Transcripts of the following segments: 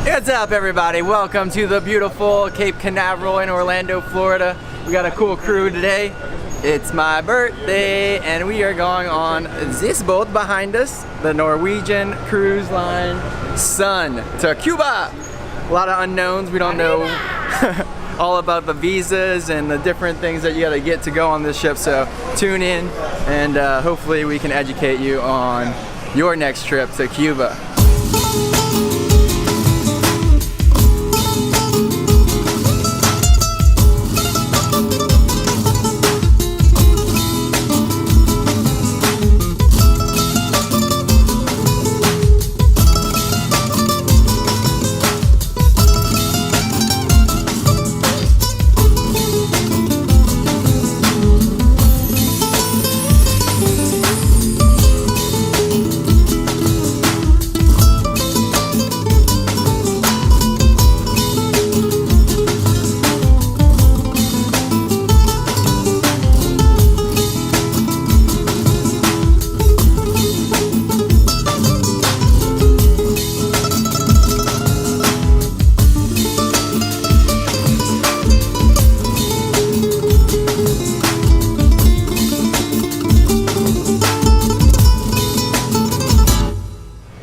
What's up, everybody? Welcome to the beautiful Cape Canaveral in Orlando, Florida. We got a cool crew today. It's my birthday and we are going on this boat behind us, the Norwegian cruise line Sun, to Cuba. A lot of unknowns. We don't know all about the visas and the different things that you gotta get to go on this ship, so tune in and hopefully we can educate you on your next trip to Cuba.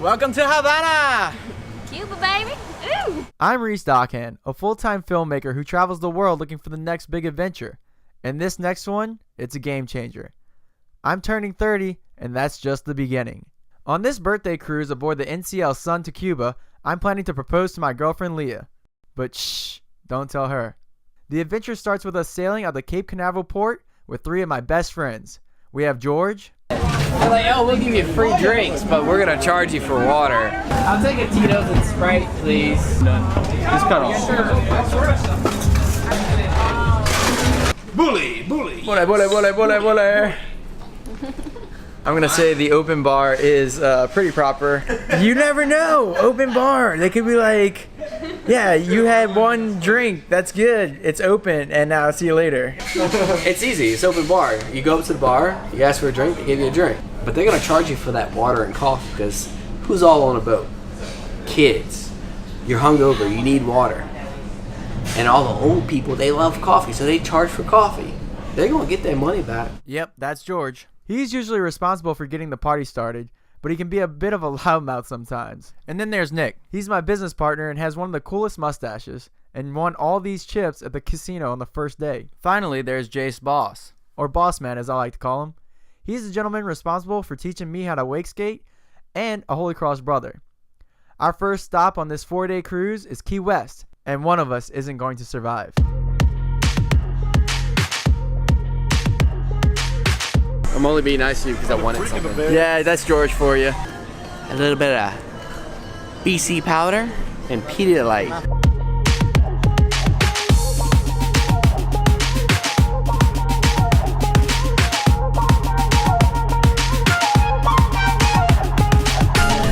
Welcome to Havana! Cuba, baby! Ooh. I'm Reese Dockhand, a full-time filmmaker who travels the world looking for the next big adventure. And this next one, it's a game changer. I'm turning 30, and that's just the beginning. On this birthday cruise aboard the NCL Sun to Cuba, I'm planning to propose to my girlfriend Leah. But shh, don't tell her. The adventure starts with us sailing out the Cape Canaveral port with 3 of my best friends. We have George. They're like, oh, we'll give you free drinks, but we're gonna charge you for water. I'll take a Tito's and Sprite, please. Just cut off. Bully, bully. Bully, bully, bully, bully, bully. I'm gonna say the open bar is pretty proper. You never know, open bar. They could be like, yeah, you had one drink, that's good, it's open, and now see you later. It's easy, it's open bar. You go up to the bar, you ask for a drink, they give you a drink. But they're gonna charge you for that water and coffee because who's all on a boat? Kids. You're hungover, you need water. And all the old people, they love coffee, so they charge for coffee. They're gonna get their money back. Yep, that's George. He's usually responsible for getting the party started, but he can be a bit of a loudmouth sometimes. And then there's Nick. He's my business partner and has one of the coolest mustaches and won all these chips at the casino on the first day. Finally, there's Jace Boss, or Boss Man as I like to call him. He's the gentleman responsible for teaching me how to wake skate and a Holy Cross brother. Our first stop on this 4-day cruise is Key West, and one of us isn't going to survive. I'm only being nice to you because I wanted something. Yeah, that's George for you. A little bit of BC powder and Pedialyte.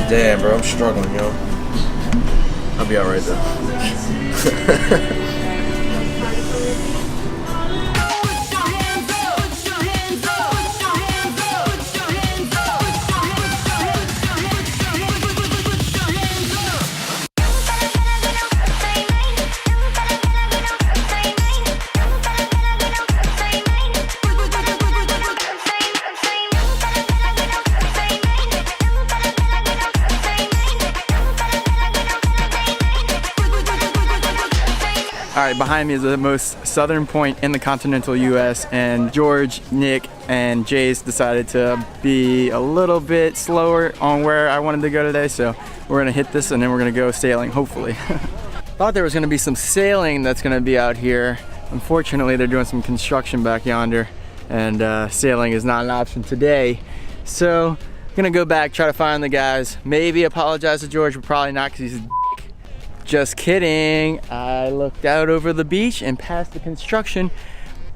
Damn, bro, I'm struggling, yo. I'll be alright though. All right, behind me is the most southern point in the continental US, and George, Nick, and Jace decided to be a little bit slower on where I wanted to go today, so we're gonna hit this and then we're gonna go sailing, hopefully. Thought there was gonna be some sailing that's gonna be out here. Unfortunately, they're doing some construction back yonder, and sailing is not an option today. So I'm gonna go back, try to find the guys, maybe apologize to George, but probably not because he's a Just kidding. I looked out over the beach and past the construction,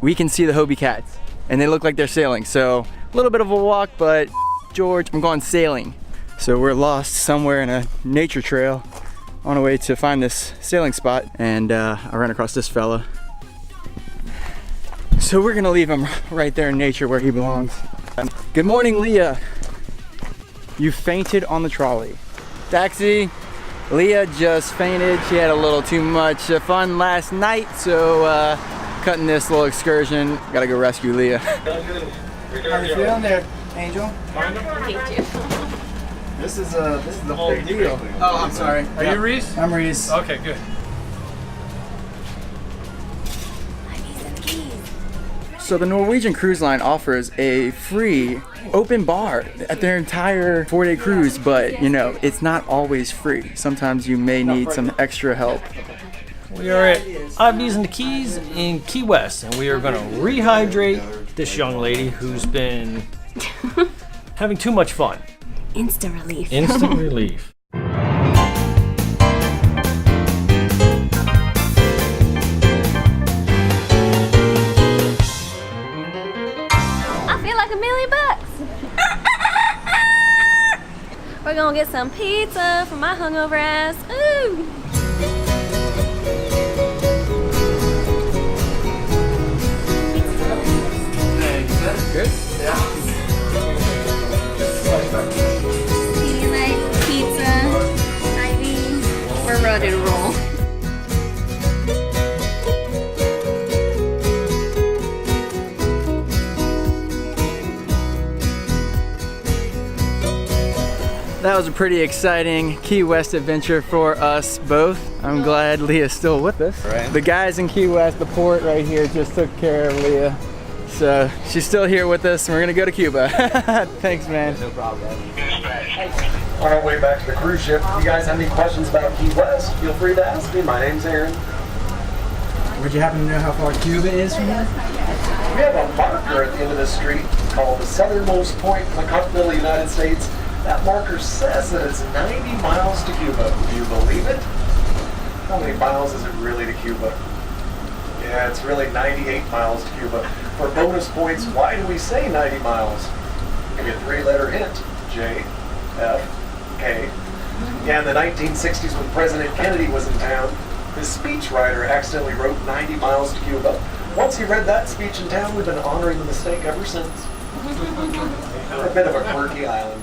we can see the Hobie Cats and they look like they're sailing. So a little bit of a walk, but George, I'm going sailing. So we're lost somewhere in a nature trail on our way to find this sailing spot, and I ran across this fella. So we're gonna leave him right there in nature where he belongs. Good morning, Leah. You fainted on the trolley. Taxi. Leah just fainted. She had a little too much fun last night, so cutting this little excursion. Gotta go rescue Leah. How you feeling there, Angel? Thank you. This is the whole deal. Oh, I'm sorry. Are you Reese? I'm Reese. Okay, good. So the Norwegian Cruise Line offers a free open bar at their entire 4-day cruise, but you know, it's not always free. Sometimes you may need some extra help. We are at Ivy's and the Keys in Key West, and we are going to rehydrate this young lady who's been having too much fun. Instant relief. Instant relief. I feel like $1 million. We're gonna get some pizza for my hungover ass. Ooh. Good? Yeah. You like pizza, Ivy? We're ready to roll. That was a pretty exciting Key West adventure for us both. I'm glad Leah's still with us. Right. The guys in Key West, the port right here, just took care of Leah. So she's still here with us, and we're gonna go to Cuba. Thanks, man. No problem. On our way back to the cruise ship, if you guys have any questions about Key West, feel free to ask me. My name's Aaron. Would you happen to know how far Cuba is from here? We have a marker at the end of the street called the southernmost point in the continental United States. That marker says that it's 90 miles to Cuba. Do you believe it? How many miles is it really to Cuba? Yeah, it's really 98 miles to Cuba. For bonus points, why do we say 90 miles? I'll give you a 3-letter hint. J, F, K. Yeah, in the 1960s when President Kennedy was in town, his speechwriter accidentally wrote 90 miles to Cuba. Once he read that speech in town, we've been honoring the mistake ever since. We're a bit of a quirky island.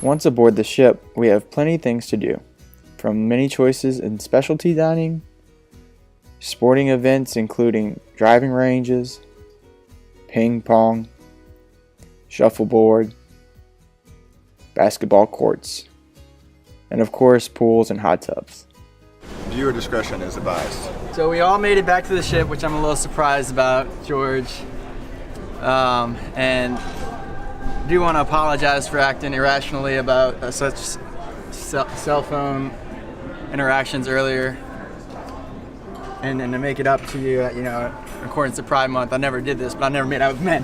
Once aboard the ship, we have plenty of things to do. From many choices in specialty dining, sporting events including driving ranges, ping pong, shuffleboard, basketball courts, and of course pools and hot tubs. Viewer discretion is advised. So we all made it back to the ship, which I'm a little surprised about, George. And I do want to apologize for acting irrationally about such cell phone interactions earlier. And then to make it up to you, you know, in accordance to Pride Month, I never did this, but I never made out with men.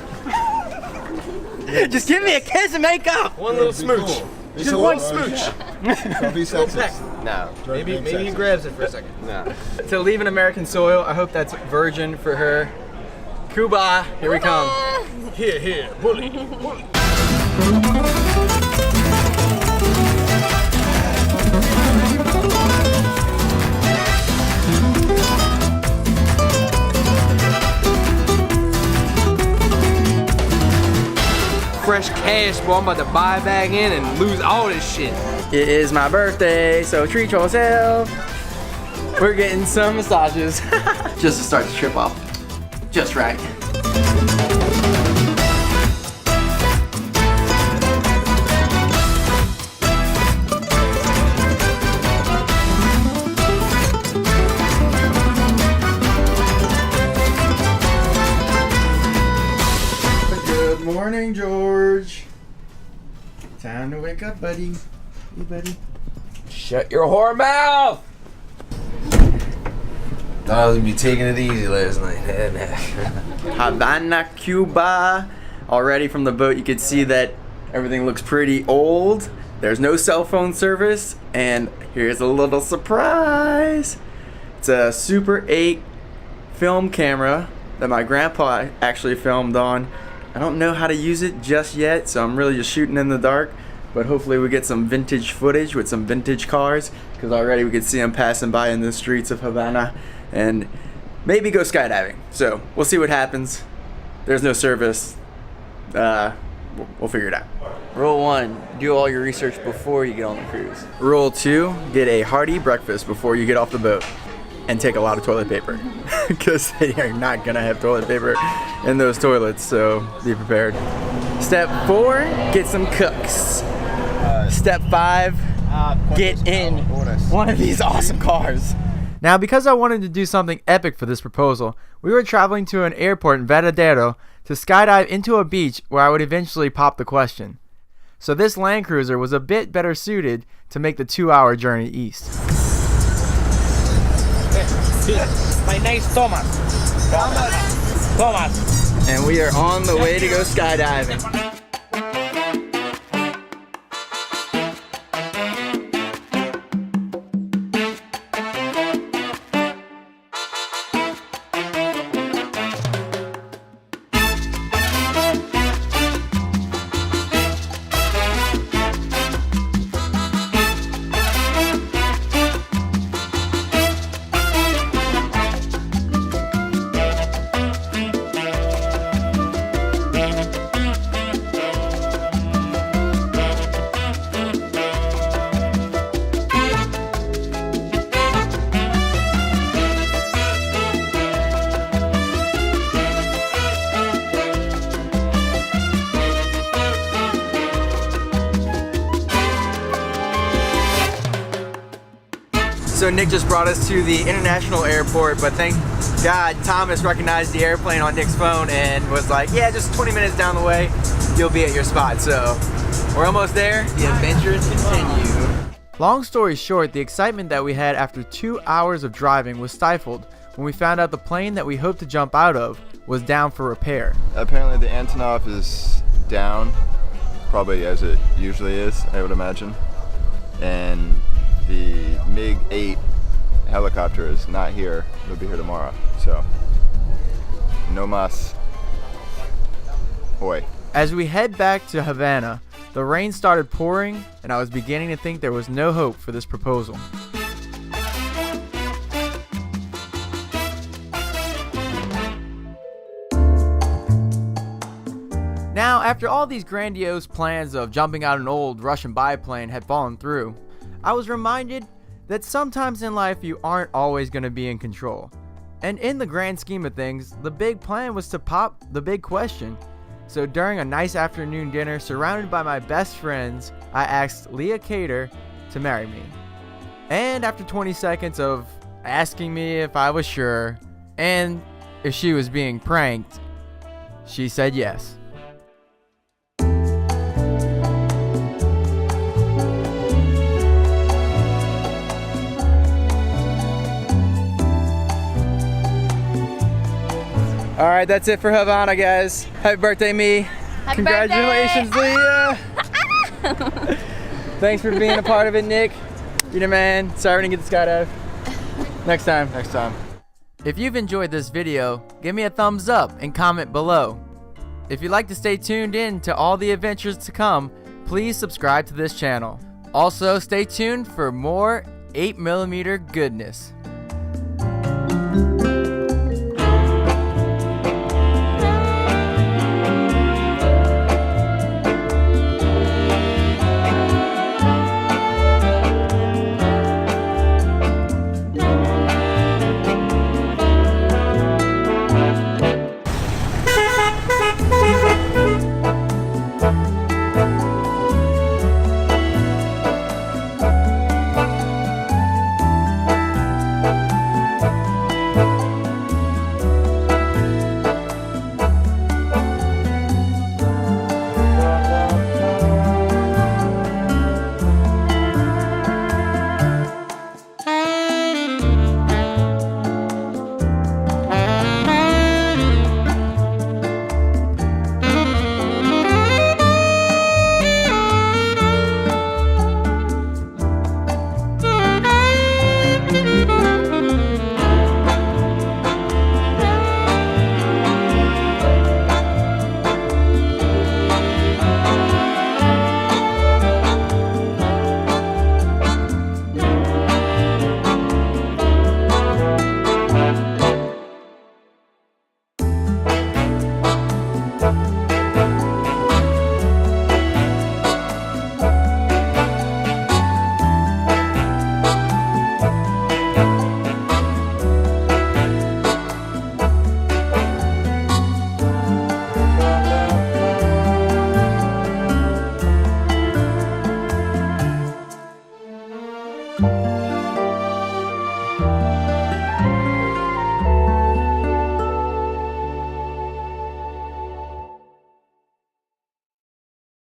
Just give me a kiss and make up. One little smooch. Cool. Just one smooch. Don't be sexist. No. Maybe he grabs it for a second. No. To leaving American soil, I hope that's virgin for her. Cuba, here we come. Here, bully. Fresh cash, boy. I'm about to buy back in and lose all this shit. It is my birthday, so treat yourself. We're getting some massages. Just to start the trip off just right. Good morning, George. Time to wake up, buddy. Hey, buddy. Shut your whore mouth! Thought I was gonna be taking it easy last night. Havana, Cuba. Already from the boat, you could see that everything looks pretty old. There's no cell phone service, and here's a little surprise. It's a Super 8 film camera that my grandpa actually filmed on. I don't know how to use it just yet, so I'm really just shooting in the dark. But hopefully we get some vintage footage with some vintage cars, because already we could see them passing by in the streets of Havana, and maybe go skydiving. So we'll see what happens. There's no service. we'll figure it out. Rule 1, do all your research before you get on the cruise. Rule 2, get a hearty breakfast before you get off the boat. And take a lot of toilet paper. Because they are not going to have toilet paper in those toilets, so be prepared. Step 4, get some cooks. Step 5, get in one of these awesome cars. Now, because I wanted to do something epic for this proposal, we were traveling to an airport in Veradero to skydive into a beach where I would eventually pop the question. So this Land Cruiser was a bit better suited to make the 2-hour journey east. My name's Thomas. Thomas. And we are on the way to go skydiving. So Nick just brought us to the international airport, but thank God Thomas recognized the airplane on Nick's phone and was like, yeah, just 20 minutes down the way, you'll be at your spot. So we're almost there. The adventures continue. Long story short, the excitement that we had after 2 hours of driving was stifled when we found out the plane that we hoped to jump out of was down for repair. Apparently the Antonov is down, probably as it usually is, I would imagine. And the MiG-8 helicopter is not here. It'll be here tomorrow. So, no mas. Hoy. As we head back to Havana, the rain started pouring, and I was beginning to think there was no hope for this proposal. Now, after all these grandiose plans of jumping out an old Russian biplane had fallen through, I was reminded that sometimes in life you aren't always going to be in control. And in the grand scheme of things, the big plan was to pop the big question. So during a nice afternoon dinner surrounded by my best friends, I asked Leah Cater to marry me. And after 20 seconds of asking me if I was sure and if she was being pranked, she said yes. All right, that's it for Havana, guys. Happy birthday, me. Happy Congratulations, Leah. Thanks for being a part of it, Nick. You're the man. Sorry we didn't get the skydive. Next time. Next time. If you've enjoyed this video, give me a thumbs up and comment below. If you'd like to stay tuned in to all the adventures to come, please subscribe to this channel. Also, stay tuned for more 8mm goodness.